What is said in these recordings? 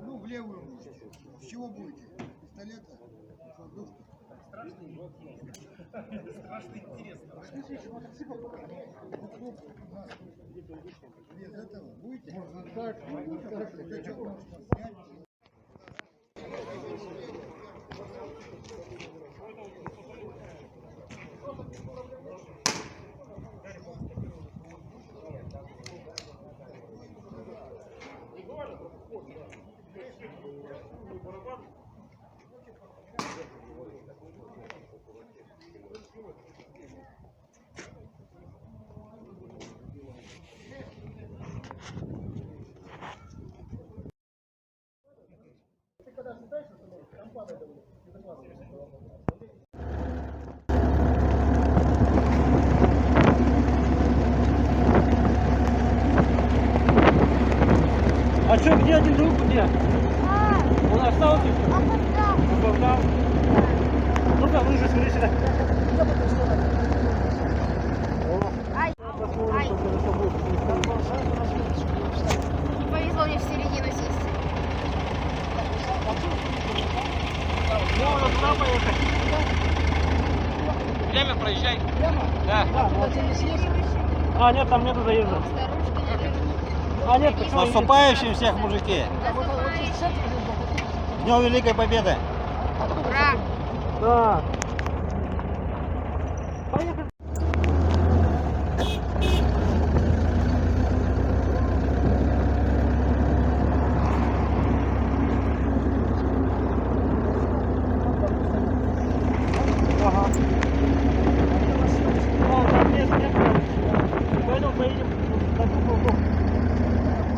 Ну, в левую руку. С чего будете? Пистолета? Кладовки? Страшно интересно. Смотрите, мотоцикл покажи. Без этого будете? Можно так, можно так. Качок можно снять. А что, где один друг, где? Он остался? Опоздал. Ну-ка, выжи, смотри сюда. Повезло мне в середину сесть. Можно туда поехать. Время проезжай. Да. А, нет, там нету заезда. А, нет, почему? С наступающим всех, мужики! С Днем Великой Победы! Ура! Да. Поехали. Ага. Там нет. Поэтому поедем на кругу.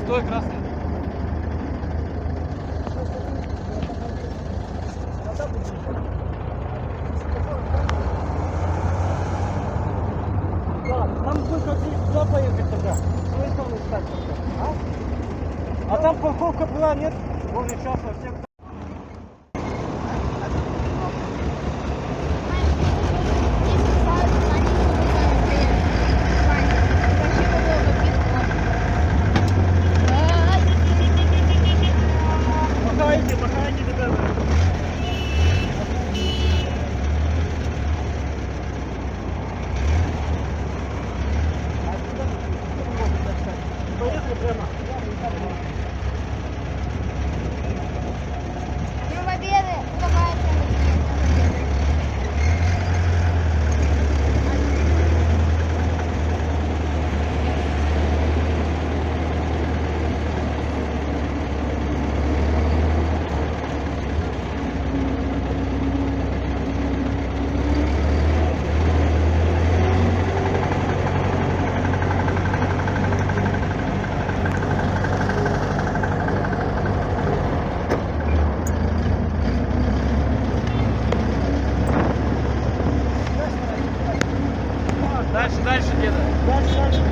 Стой, красный. Да, нам только туда поехать тогда. С той стороны стать только. А там парковка была, нет? Более часа всех. Махайте, ребята. Поехали прямо. Днем Победы! Улыбайся! Дальше, деда. Дальше.